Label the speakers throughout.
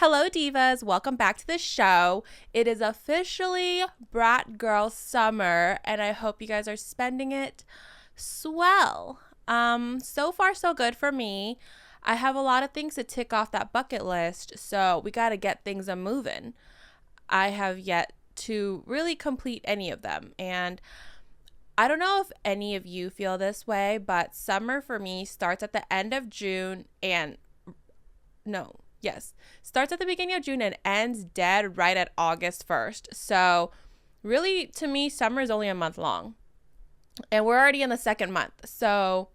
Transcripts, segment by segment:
Speaker 1: Hello, divas. Welcome back to the show. It is officially Brat Girl Summer, and I hope you guys are spending it swell. So far, so good for me. I have a lot of things to tick off that bucket list, so we got to get things a moving. I have yet to really complete any of them, and I don't know if any of you feel this way, but summer for me starts at the end of June starts at the beginning of June and ends dead right at August 1st. So really, to me, summer is only a month long. And we're already in the second month. So,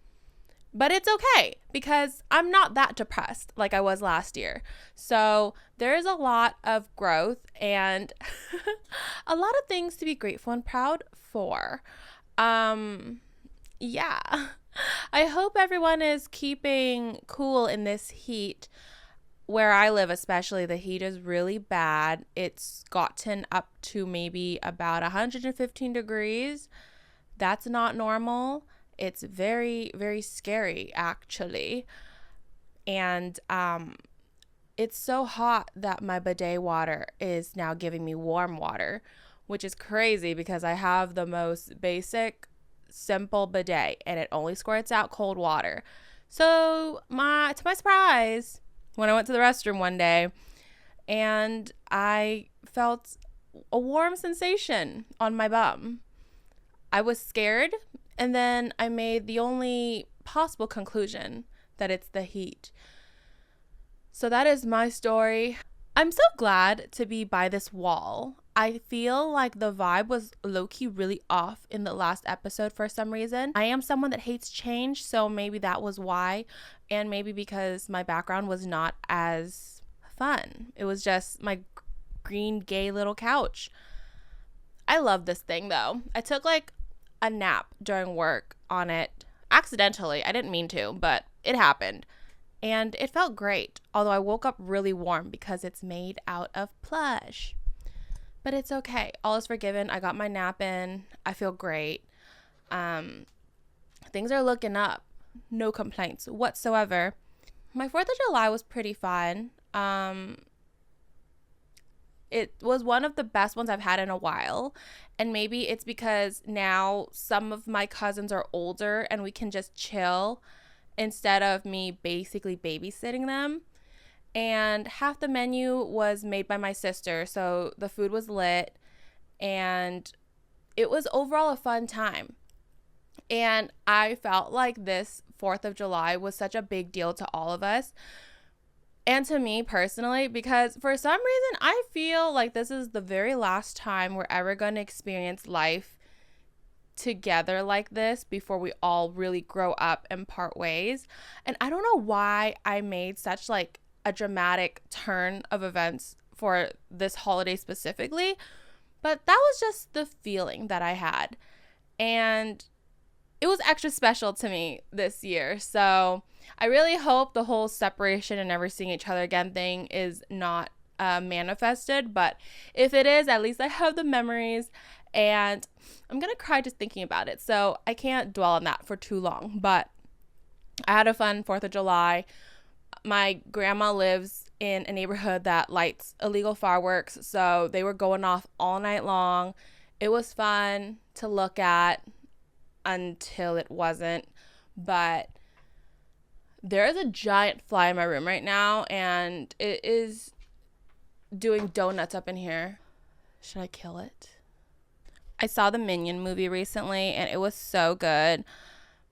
Speaker 1: but it's okay because I'm not that depressed like I was last year. So there's a lot of growth and a lot of things to be grateful and proud for. Yeah. I hope everyone is keeping cool in this heat. Where I live, especially, the heat is really bad. It's gotten up to maybe about 115 degrees. That's not normal. It's very, very scary, actually. And it's so hot that my bidet water is now giving me warm water, which is crazy because I have the most basic, simple bidet, and it only squirts out cold water. So, to my surprise, when I went to the restroom one day and I felt a warm sensation on my bum. I was scared, and then I made the only possible conclusion that it's the heat. So that is my story. I'm so glad to be by this wall. I feel like the vibe was low-key really off in the last episode for some reason. I am someone that hates change, so maybe that was why. And maybe because my background was not as fun. It was just my green gay little couch. I love this thing though. I took like a nap during work on it accidentally. I didn't mean to, but it happened. And it felt great, although I woke up really warm because it's made out of plush. But it's okay. All is forgiven. I got my nap in. I feel great. Things are looking up. No complaints whatsoever. My 4th of July was pretty fun. It was one of the best ones I've had in a while. And maybe it's because now some of my cousins are older and we can just chill instead of me basically babysitting them. And half the menu was made by my sister, so the food was lit, and it was overall a fun time. And I felt like this 4th of July was such a big deal to all of us, and to me personally, because for some reason I feel like this is the very last time we're ever going to experience life together like this before we all really grow up and part ways. And I don't know why I made such like a dramatic turn of events for this holiday specifically, but that was just the feeling that I had, and it was extra special to me this year. So I really hope the whole separation and never seeing each other again thing is not manifested, but if it is, at least I have the memories, and I'm gonna cry just thinking about it, so I can't dwell on that for too long. But I had a fun 4th of July. My grandma lives in a neighborhood that lights illegal fireworks, so they were going off all night long. It was fun to look at until it wasn't, but there is a giant fly in my room right now, and it is doing donuts up in here. Should I kill it? I saw the Minion movie recently, and it was so good.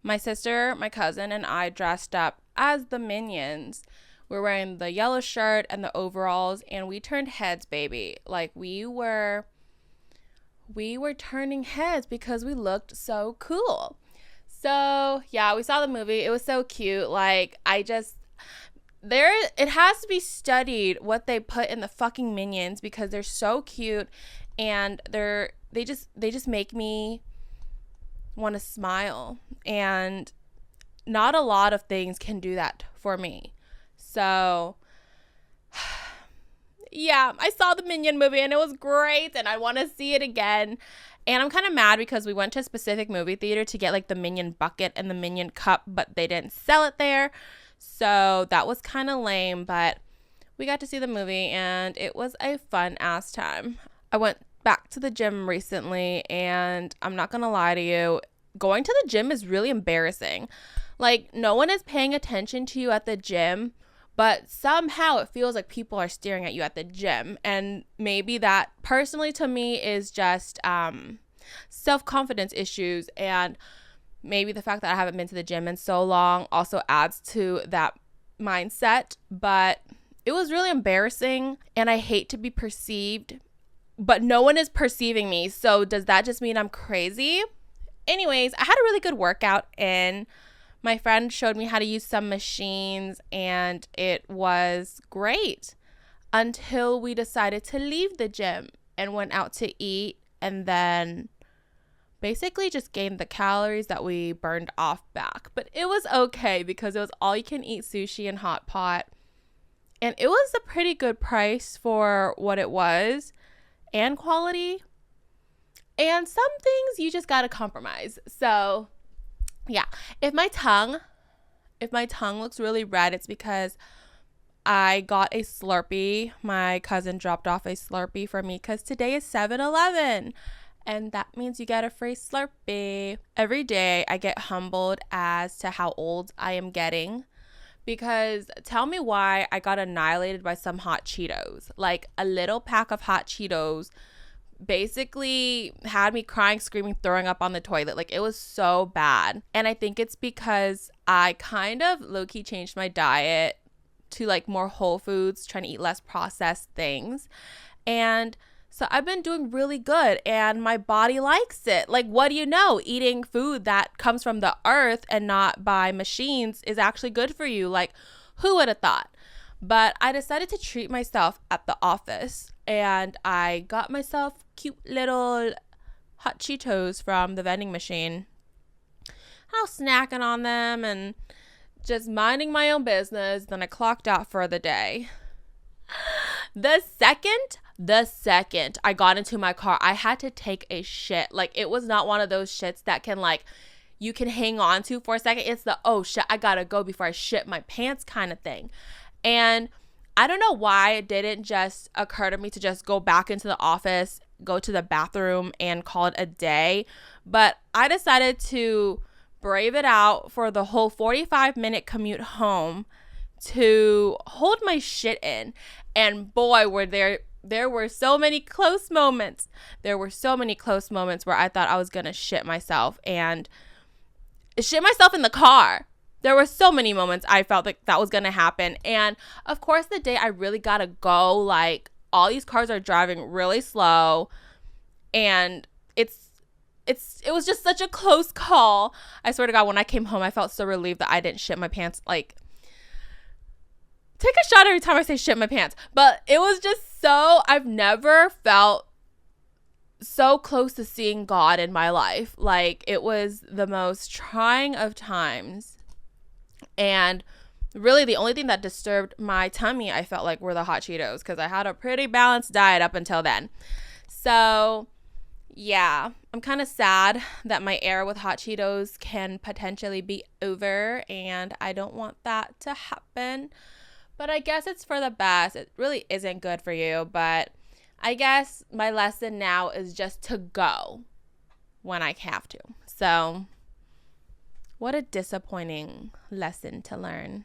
Speaker 1: My sister, my cousin, and I dressed up as the Minions. We're wearing the yellow shirt and the overalls, and we turned heads, baby. Like, we were turning heads because we looked so cool. So, yeah, we saw the movie. It was so cute. Like, it has to be studied what they put in the fucking Minions because they're so cute, and they just make me want to smile, and not a lot of things can do that for me. So yeah, I saw the Minion movie and it was great, and I want to see it again. And I'm kind of mad because we went to a specific movie theater to get like the Minion bucket and the Minion cup, but they didn't sell it there, so that was kind of lame. But We got to see the movie, and it was a fun ass time. I went back to the gym recently, and I'm not gonna lie to you, going to the gym is really embarrassing. Like, no one is paying attention to you at the gym, but somehow it feels like people are staring at you at the gym. And maybe that personally to me is just self-confidence issues, and maybe the fact that I haven't been to the gym in so long also adds to that mindset. But it was really embarrassing, and I hate to be perceived, but no one is perceiving me. So does that just mean I'm crazy? Anyways, I had a really good workout in. My friend showed me how to use some machines, and it was great until we decided to leave the gym and went out to eat, and then basically just gained the calories that we burned off back. But it was okay because it was all you can eat sushi and hot pot. And it was a pretty good price for what it was and quality. And some things you just got to compromise. So, yeah. If my tongue looks really red, it's because I got a Slurpee. My cousin dropped off a Slurpee for me because today is 7-Eleven. And that means you get a free Slurpee. Every day I get humbled as to how old I am getting. Because tell me why I got annihilated by some hot Cheetos. Like, a little pack of hot Cheetos basically had me crying, screaming, throwing up on the toilet. Like, it was so bad. And I think it's because I kind of low-key changed my diet to like more whole foods, trying to eat less processed things. And so I've been doing really good, and my body likes it. Like, what do you know? Eating food that comes from the earth and not by machines is actually good for you. Like, who would have thought? But I decided to treat myself at the office, and I got myself cute little hot Cheetos from the vending machine. I was snacking on them and just minding my own business. Then I clocked out for the day. The second I got into my car, I had to take a shit. Like, it was not one of those shits that can, like, you can hang on to for a second. It's the, oh shit, I gotta go before I shit my pants kind of thing. And I don't know why it didn't just occur to me to just go back into the office, go to the bathroom, and call it a day. But I decided to brave it out for the whole 45-minute commute home to hold my shit in. And boy, were there were so many close moments. There were so many close moments where I thought I was gonna shit myself, and shit myself in the car. There were so many moments I felt like that was gonna happen. And of course, the day I really gotta go, like, all these cars are driving really slow, and it was just such a close call. I swear to God, when I came home, I felt so relieved that I didn't shit my pants. Like, take a shot every time I say shit my pants. But it was just so, I've never felt so close to seeing God in my life. Like, it was the most trying of times. And really the only thing that disturbed my tummy, I felt like, were the hot Cheetos, because I had a pretty balanced diet up until then. So yeah, I'm kind of sad that my era with hot Cheetos can potentially be over, and I don't want that to happen. But I guess it's for the best. It really isn't good for you. But I guess my lesson now is just to go when I have to. So what a disappointing lesson to learn.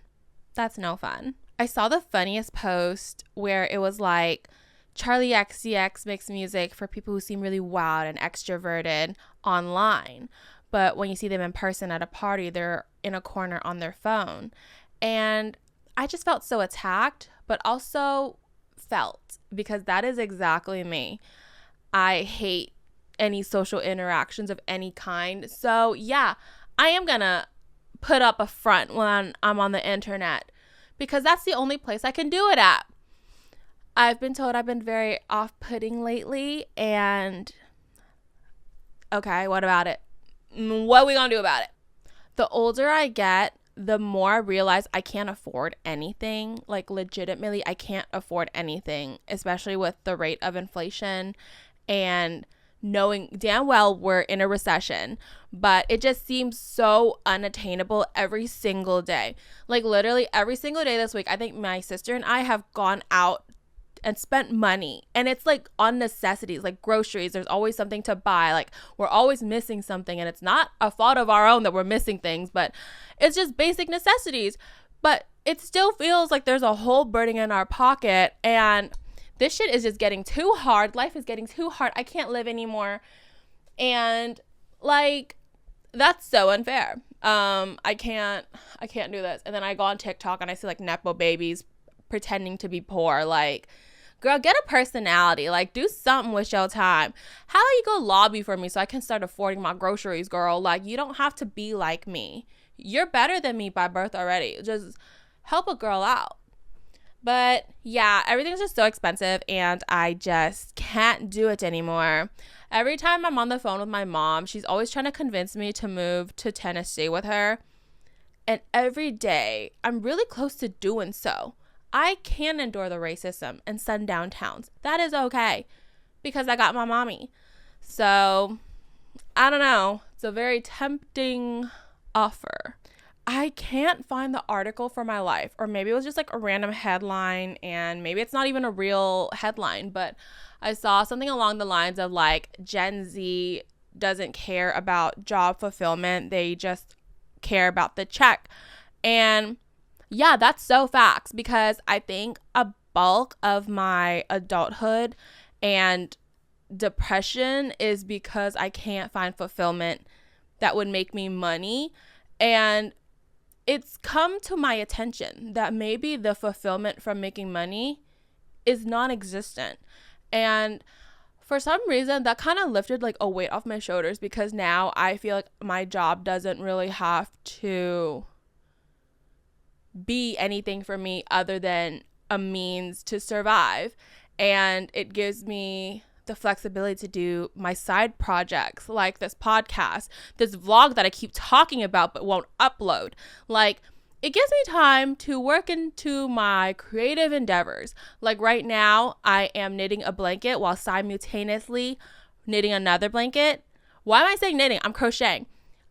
Speaker 1: That's no fun. I saw the funniest post where it was like, Charlie XCX makes music for people who seem really wild and extroverted online. But when you see them in person at a party, they're in a corner on their phone. And I just felt so attacked, but also felt, because that is exactly me. I hate any social interactions of any kind. So yeah, I am gonna put up a front when I'm on the internet, because that's the only place I can do it at. I've been told I've been very off-putting lately, and okay, what about it? What are we gonna do about it? The older I get, the more I realize I can't afford anything. Like, legitimately, I can't afford anything, especially with the rate of inflation and knowing damn well we're in a recession, but it just seems so unattainable every single day. Like literally every single day this week, I think my sister and I have gone out and spent money, and it's like on necessities, like groceries. There's always something to buy. Like we're always missing something, and it's not a fault of our own that we're missing things, but it's just basic necessities. But it still feels like there's a hole burning in our pocket, and this shit is just getting too hard. Life is getting too hard. I can't live anymore. And like, that's so unfair. I can't do this. And then I go on TikTok and I see like Nepo babies pretending to be poor. Like, girl, get a personality. Like, do something with your time. How about you go lobby for me so I can start affording my groceries, girl? Like, you don't have to be like me. You're better than me by birth already. Just help a girl out. But yeah, everything's just so expensive and I just can't do it anymore. Every time I'm on the phone with my mom, she's always trying to convince me to move to Tennessee with her. And every day, I'm really close to doing so. I can endure the racism and sundown towns. That is okay because I got my mommy. So, I don't know. It's a very tempting offer. I can't find the article for my life, or maybe it was just like a random headline, and maybe it's not even a real headline, but I saw something along the lines of like Gen Z doesn't care about job fulfillment. They just care about the check. And yeah, that's so facts, because I think a bulk of my adulthood and depression is because I can't find fulfillment that would make me money. And it's come to my attention that maybe the fulfillment from making money is non-existent. And for some reason, that kind of lifted like a weight off my shoulders, because now I feel like my job doesn't really have to be anything for me other than a means to survive. And it gives me the flexibility to do my side projects like this podcast, this vlog that I keep talking about but won't upload. Like, it gives me time to work into my creative endeavors. Like right now, I am knitting a blanket while simultaneously knitting another blanket. Why am I saying knitting? I'm crocheting.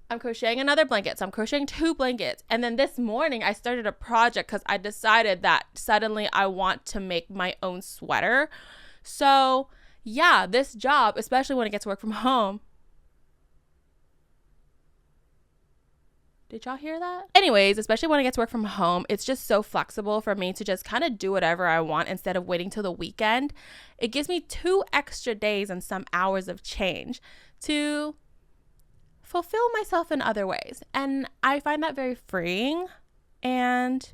Speaker 1: I'm crocheting another blanket. So I'm crocheting 2 blankets. And then this morning I started a project because I decided that suddenly I want to make my own sweater. So yeah, this job, especially when I get to work from home. Did y'all hear that? Anyways, especially when I get to work from home, it's just so flexible for me to just kind of do whatever I want instead of waiting till the weekend. It gives me 2 extra days and some hours of change to fulfill myself in other ways. And I find that very freeing. And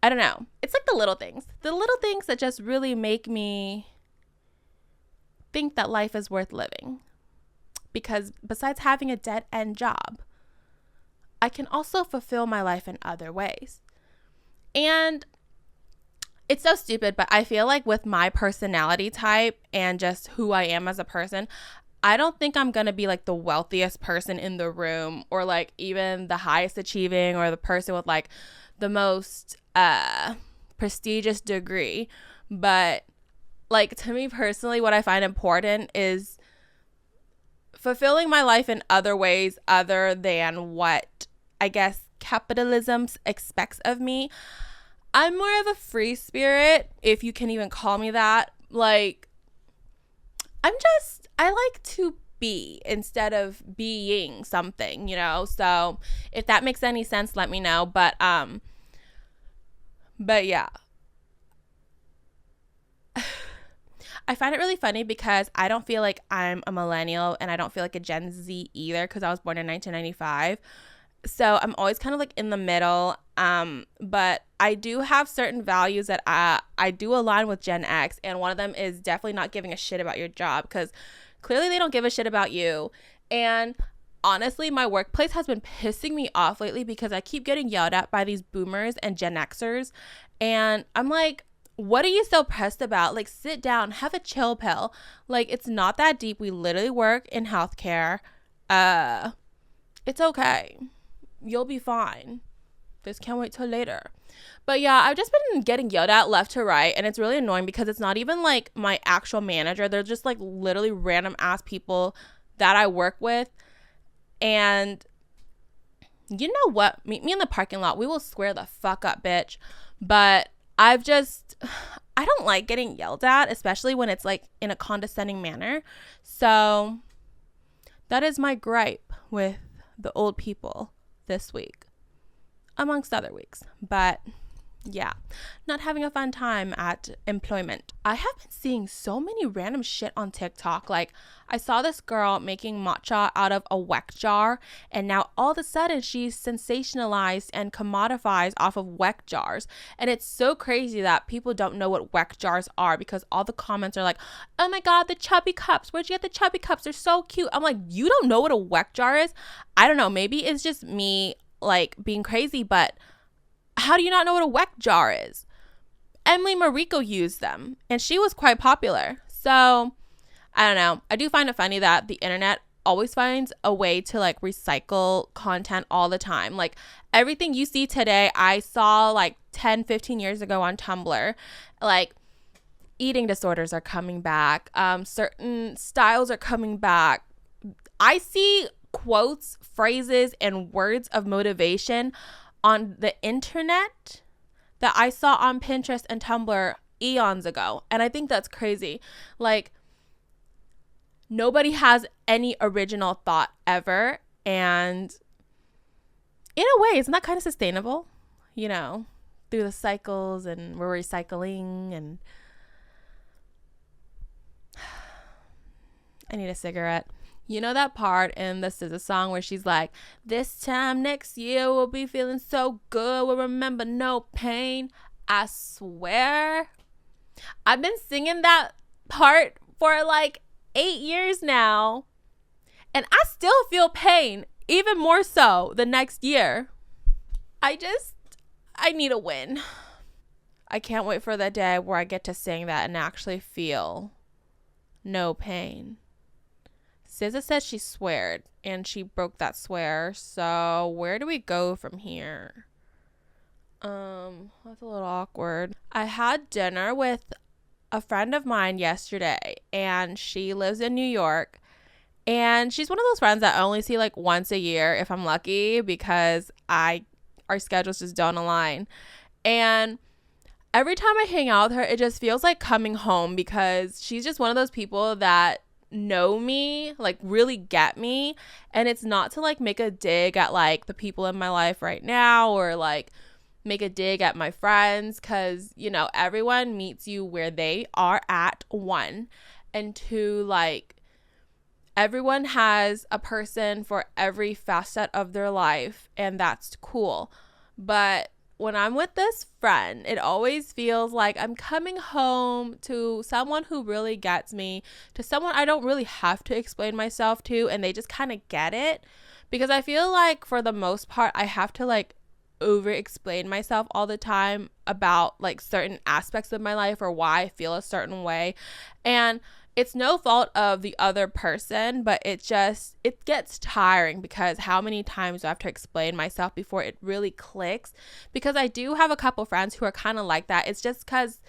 Speaker 1: I don't know. It's like the little things that just really make me think that life is worth living. Because besides having a dead-end job, I can also fulfill my life in other ways. And it's so stupid, but I feel like with my personality type and just who I am as a person, I don't think I'm going to be like the wealthiest person in the room, or like even the highest achieving, or the person with like the most prestigious degree. But like, to me personally, what I find important is fulfilling my life in other ways other than what I guess capitalism expects of me. I'm more of a free spirit, if you can even call me that. Like, I like to be instead of being something, you know? So if that makes any sense, let me know. But yeah. I find it really funny because I don't feel like I'm a millennial, and I don't feel like a Gen Z either, because I was born in 1995. So I'm always kind of like in the middle. But I do have certain values that I do align with Gen X. And one of them is definitely not giving a shit about your job, because clearly they don't give a shit about you. And honestly, my workplace has been pissing me off lately because I keep getting yelled at by these boomers and Gen Xers. And I'm like, what are you so pressed about? Like, sit down, have a chill pill. Like, it's not that deep. We literally work in healthcare. It's okay. You'll be fine. This can't wait till later. But yeah, I've just been getting yelled at left to right, and it's really annoying because it's not even like my actual manager. They're just like literally random ass people that I work with. And you know what? Meet me in the parking lot. We will square the fuck up, bitch. But I don't like getting yelled at, especially when it's like in a condescending manner. So that is my gripe with the old people this week, amongst other weeks. But yeah, not having a fun time at employment. I have been seeing so many random shit on TikTok. Like, I saw this girl making matcha out of a weck jar, and now all of a sudden she's sensationalized and commodifies off of weck jars. And it's so crazy that people don't know what weck jars are, because all the comments are like, oh my god, the chubby cups, where'd you get the chubby cups? They're so cute. I'm like, you don't know what a weck jar is? I don't know, maybe it's just me like being crazy, but how do you not know what a weck jar is? Emily Mariko used them, and she was quite popular. So, I don't know. I do find it funny that the internet always finds a way to like recycle content all the time. Like, everything you see today, I saw like 10, 15 years ago on Tumblr. Like, eating disorders are coming back. Certain styles are coming back. I see quotes, phrases, and words of motivation on the internet that I saw on Pinterest and Tumblr eons ago. And I think that's crazy. Like, nobody has any original thought ever. And in a way, isn't that kind of sustainable? You know, through the cycles, and we're recycling, and I need a cigarette. You know that part in the SZA song where she's like, this time next year we'll be feeling so good, we'll remember no pain, I swear. I've been singing that part for like 8 years now, and I still feel pain, even more so the next year. I need a win. I can't wait for the day where I get to sing that and actually feel no pain. SZA said she sweared, and she broke that swear. So where do we go from here? That's a little awkward. I had dinner with a friend of mine yesterday, and she lives in New York. And she's one of those friends that I only see like once a year if I'm lucky, because our schedules just don't align. And every time I hang out with her, it just feels like coming home, because she's just one of those people that know me, like really get me. And it's not to like make a dig at like the people in my life right now, or like make a dig at my friends, because you know, everyone meets you where they are at, one, and two, like everyone has a person for every facet of their life, and that's cool. But when I'm with this friend, it always feels like I'm coming home to someone who really gets me, to someone I don't really have to explain myself to, and they just kind of get it. Because I feel like for the most part, I have to like over explain myself all the time about like certain aspects of my life, or why I feel a certain way. And it's no fault of the other person, but it gets tiring, because how many times do I have to explain myself before it really clicks? Because I do have a couple friends who are kind of like that. It's just because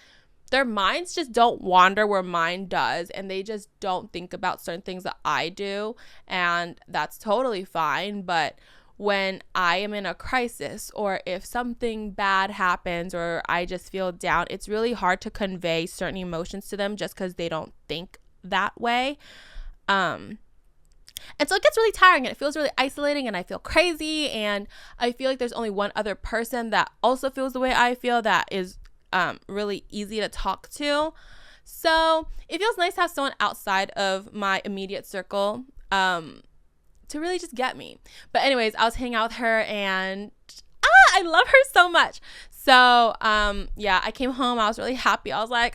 Speaker 1: their minds just don't wander where mine does, and they just don't think about certain things that I do, and that's totally fine. But when I am in a crisis, or if something bad happens, or I just feel down, it's really hard to convey certain emotions to them just because they don't think that way. And so it gets really tiring, and it feels really isolating, and I feel crazy, and I feel like there's only one other person that also feels the way I feel, that is really easy to talk to. So it feels nice to have someone outside of my immediate circle to really just get me. But anyways, I was hanging out with her, and I love her so much. So yeah, I came home. I was really happy. I was like,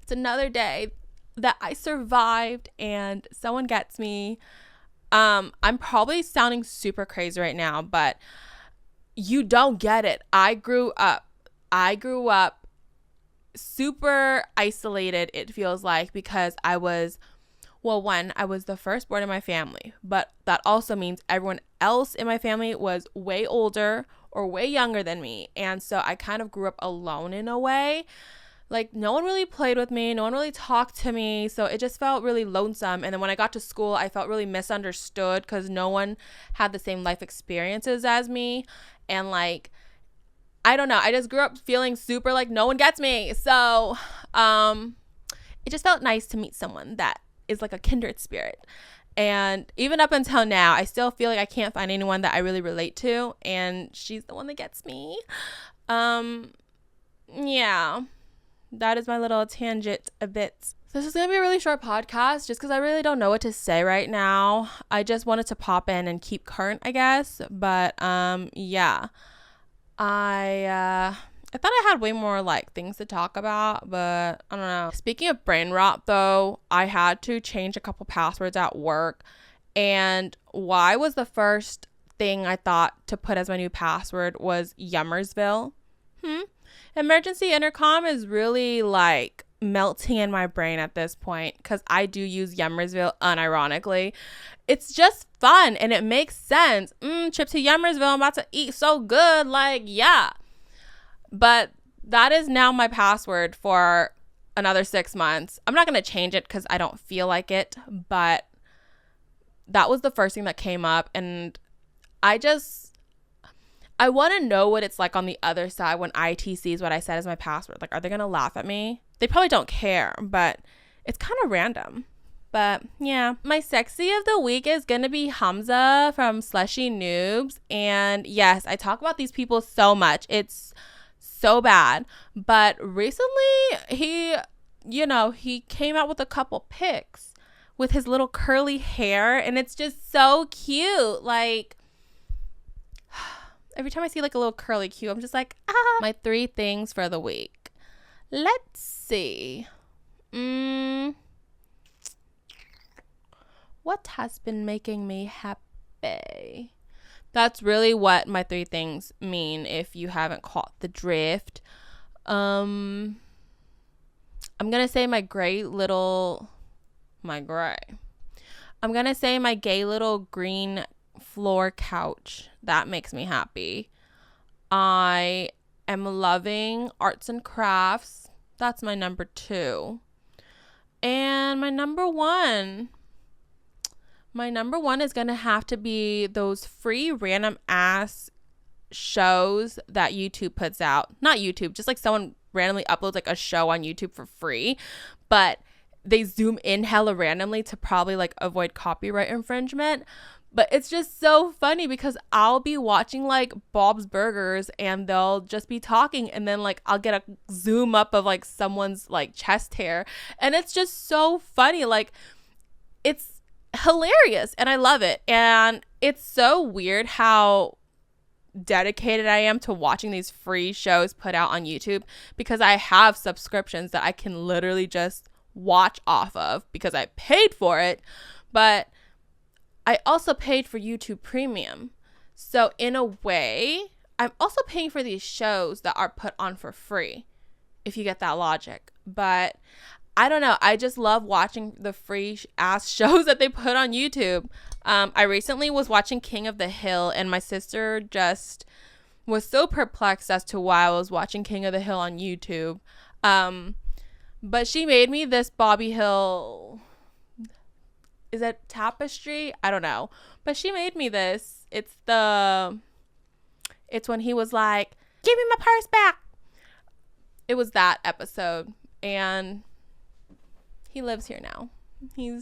Speaker 1: it's another day that I survived, and someone gets me. I'm probably sounding super crazy right now, but you don't get it. I grew up super isolated, it feels like, because I was Well, one, I was the firstborn in my family, but that also means everyone else in my family was way older or way younger than me. And so I kind of grew up alone in a way. Like, no one really played with me. No one really talked to me. So it just felt really lonesome. And then when I got to school, I felt really misunderstood because no one had the same life experiences as me. And like, I don't know. I just grew up feeling super like no one gets me. So it just felt nice to meet someone that is like a kindred spirit. And even up until now, I still feel like I can't find anyone that I really relate to. And she's the one that gets me. Yeah. That is my little tangent a bit. This is going to be a really short podcast just because I really don't know what to say right now. I just wanted to pop in and keep current, I guess. But yeah. I thought I had way more like things to talk about, but I don't know. Speaking of brain rot though, I had to change a couple passwords at work. And why was the first thing I thought to put as my new password was Yummersville. Emergency intercom is really like melting in my brain at this point because I do use Yummersville unironically. It's just fun and it makes sense. Trip to Yummersville, I'm about to eat so good. Like, yeah. But that is now my password for another 6 months. I'm not going to change it because I don't feel like it. But that was the first thing that came up. And I want to know what it's like on the other side when IT sees what I said as my password. Like, are they going to laugh at me? They probably don't care, but it's kind of random. But yeah, my sexy of the week is going to be Hamza from Slushy Noobs. And yes, I talk about these people so much. It's so bad. But recently he came out with a couple pics with his little curly hair. And it's just so cute. Like, every time I see like a little curly cue, I'm just like, ah. My 3 things for the week. Let's see. What has been making me happy? That's really what my 3 things mean if you haven't caught the drift. I'm going to say my gay little green floor couch. That makes me happy. I am loving arts and crafts. That's my number 2. And my number 1 is going to have to be those free random ass shows that YouTube puts out. Not YouTube, just like someone randomly uploads like a show on YouTube for free, but they zoom in hella randomly to probably like avoid copyright infringement. But it's just so funny because I'll be watching like Bob's Burgers and they'll just be talking and then like I'll get a zoom up of like someone's like chest hair and it's just so funny. Like, it's hilarious and I love it. And it's so weird how dedicated I am to watching these free shows put out on YouTube because I have subscriptions that I can literally just watch off of because I paid for it. But I also paid for YouTube Premium. So in a way, I'm also paying for these shows that are put on for free, if you get that logic. But I don't know. I just love watching the free ass shows that they put on YouTube. I recently was watching King of the Hill and my sister just was so perplexed as to why I was watching King of the Hill on YouTube. But she made me this Bobby Hill... Is it tapestry? I don't know. But she made me this. It's when he was like, give me my purse back. It was that episode. And he lives here now. He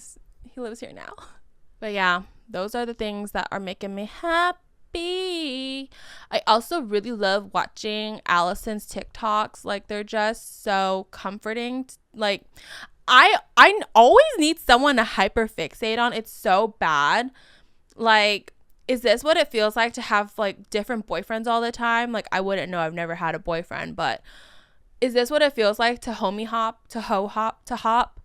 Speaker 1: lives here now. But yeah, those are the things that are making me happy. I also really love watching Allison's TikToks. Like, they're just so comforting. Like, I always need someone to hyperfixate on. It's so bad. Like, is this what it feels like to have like different boyfriends all the time? Like, I wouldn't know. I've never had a boyfriend, but is this what it feels like to homie hop, to ho hop, to hop?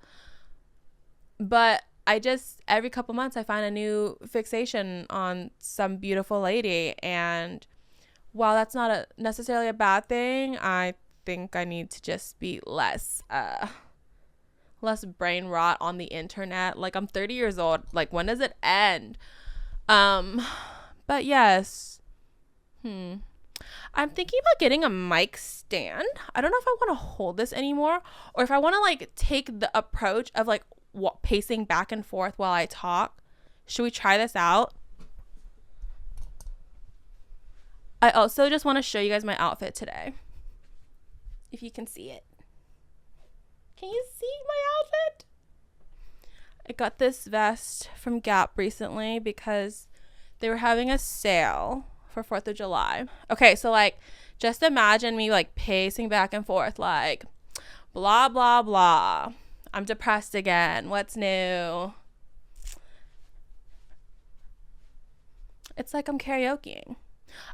Speaker 1: But I just, every couple months I find a new fixation on some beautiful lady. And while that's not necessarily a bad thing, I think I need to just be less less brain rot on the internet. Like, I'm 30 years old. Like, when does it end? But yes. I'm thinking about getting a mic stand. I don't know if I want to hold this anymore, or if I want to like take the approach of like pacing back and forth while I talk. Should we try this out? I also just want to show you guys my outfit today. If you can see it. Can you see my outfit? I got this vest from Gap recently because they were having a sale for 4th of July. Okay, so like just imagine me like pacing back and forth like blah blah blah. I'm depressed again. What's new? It's like I'm karaokeing.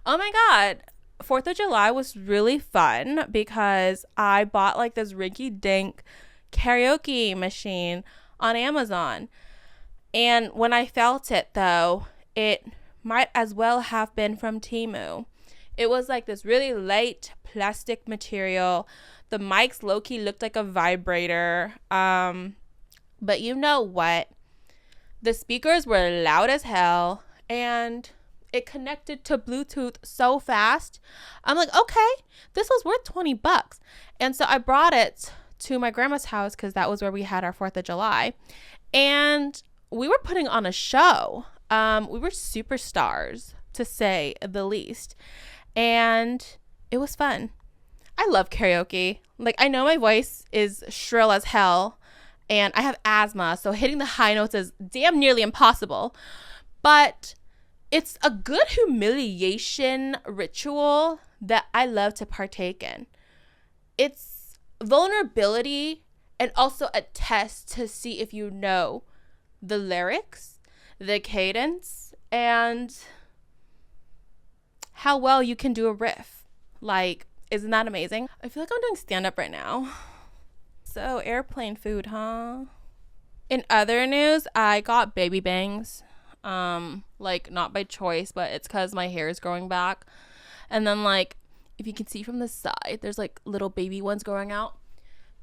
Speaker 1: Oh my god. 4th of July was really fun because I bought like this rinky dink karaoke machine on Amazon. And when I felt it though, it might as well have been from Temu. It was like this really light plastic material. The mics low-key looked like a vibrator. But you know what? The speakers were loud as hell, and it connected to Bluetooth so fast. I'm like, okay, this was worth $20. And so I brought it to my grandma's house because that was where we had our 4th of July. And we were putting on a show. We were superstars, to say the least. And it was fun. I love karaoke. Like, I know my voice is shrill as hell, and I have asthma, so hitting the high notes is damn nearly impossible. But it's a good humiliation ritual that I love to partake in. It's vulnerability and also a test to see if you know the lyrics, the cadence, and how well you can do a riff. Like, isn't that amazing? I feel like I'm doing stand-up right now. So, airplane food, huh? In other news, I got baby bangs. Like, not by choice, but it's because my hair is growing back. And then, like, if you can see from the side, there's, like, little baby ones growing out.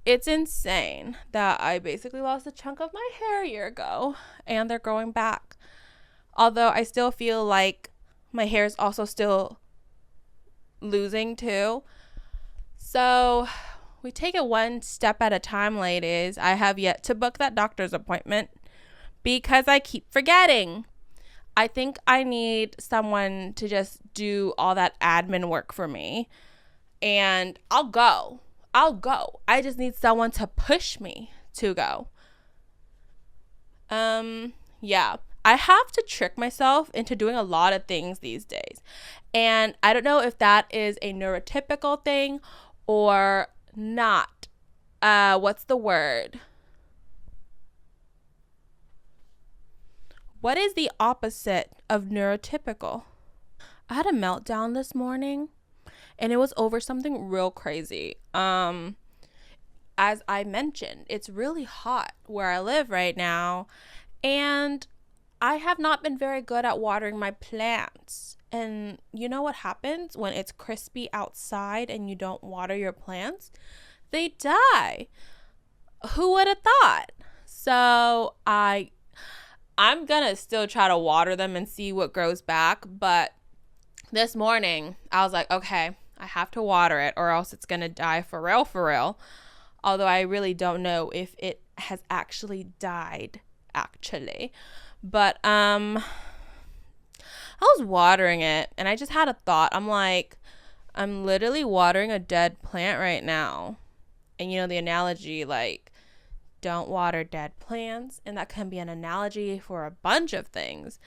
Speaker 1: It's insane that I basically lost a chunk of my hair a year ago, and they're growing back. Although I still feel like my hair is also still losing too. So we take it one step at a time, ladies. I have yet to book that doctor's appointment because I keep forgetting. I think I need someone to just do all that admin work for me, and I'll go. I just need someone to push me to go. Yeah. I have to trick myself into doing a lot of things these days. And I don't know if that is a neurotypical thing or not. What's the word? What is the opposite of neurotypical? I had a meltdown this morning, and it was over something real crazy. As I mentioned, it's really hot where I live right now, and I have not been very good at watering my plants. And you know what happens when it's crispy outside and you don't water your plants? They die. Who would have thought? So I'm gonna still try to water them and see what grows back. But this morning I was like, okay, I have to water it or else it's gonna die for real. Although I really don't know if it has actually died actually. But I was watering it and I just had a thought. I'm like, I'm literally watering a dead plant right now. And you know the analogy, like, don't water dead plants, and that can be an analogy for a bunch of things.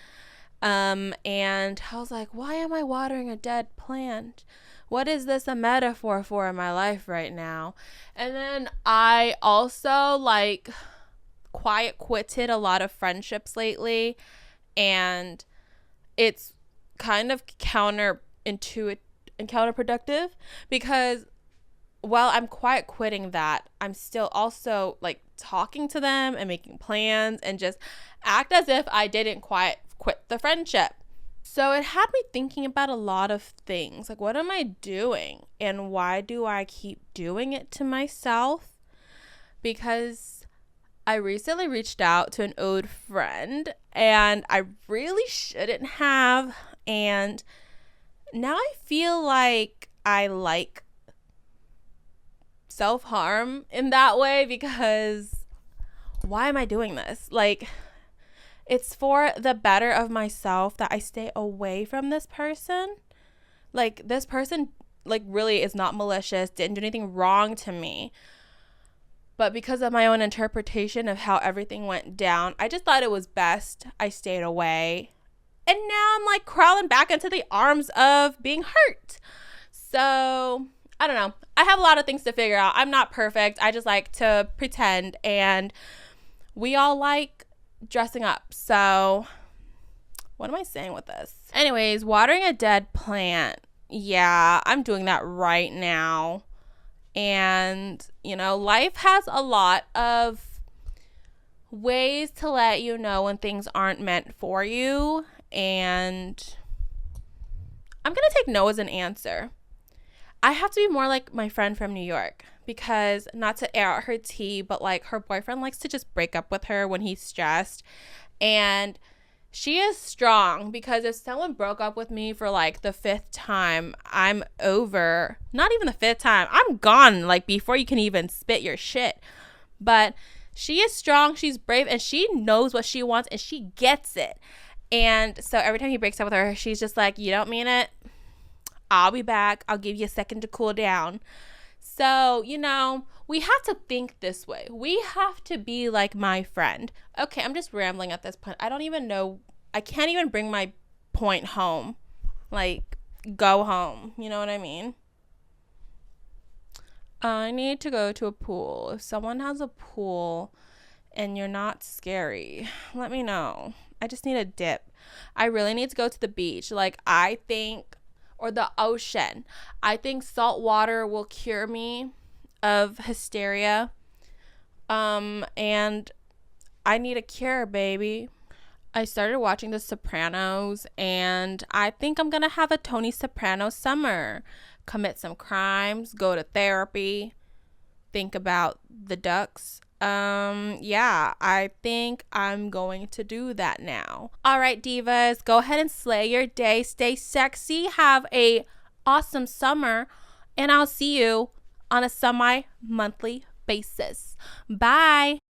Speaker 1: And I was like, why am I watering a dead plant? What is this a metaphor for in my life right now? And then I also like quiet quitted a lot of friendships lately, and it's kind of counterintuitive and counterproductive because while I'm quiet quitting that, I'm still also like talking to them and making plans and just act as if I didn't quiet quit the friendship. So it had me thinking about a lot of things. Like, what am I doing? And why do I keep doing it to myself? Because I recently reached out to an old friend and I really shouldn't have. And now I feel like I like self harm in that way because why am I doing this? Like, it's for the better of myself that I stay away from this person. Like, this person, like, really is not malicious, didn't do anything wrong to me. But because of my own interpretation of how everything went down, I just thought it was best I stayed away. And now I'm like crawling back into the arms of being hurt. So, I don't know. I have a lot of things to figure out. I'm not perfect. I just like to pretend. And we all like dressing up. So, what am I saying with this? Anyways, watering a dead plant. Yeah, I'm doing that right now. And, you know, life has a lot of ways to let you know when things aren't meant for you. And I'm going to take no as an answer. I have to be more like my friend from New York because, not to air out her tea, but like her boyfriend likes to just break up with her when he's stressed. And she is strong because if someone broke up with me for like the 5th time, I'm over. Not even the 5th time. I'm gone like before you can even spit your shit. But she is strong. She's brave and she knows what she wants and she gets it. And so every time he breaks up with her, she's just like, you don't mean it. I'll be back. I'll give you a second to cool down. So, you know, we have to think this way. We have to be like my friend. Okay, I'm just rambling at this point. I don't even know. I can't even bring my point home. Like, go home. You know what I mean? I need to go to a pool. If someone has a pool and you're not scary, let me know. I just need a dip. I really need to go to the beach. Like, I think, or the ocean. I think salt water will cure me of hysteria. And I need a cure, baby. I started watching The Sopranos, and I think I'm going to have a Tony Soprano summer. Commit some crimes, go to therapy, think about the ducks. Yeah, I think I'm going to do that now. All right, divas, go ahead and slay your day. Stay sexy. Have a awesome summer, and I'll see you on a semi-monthly basis. Bye.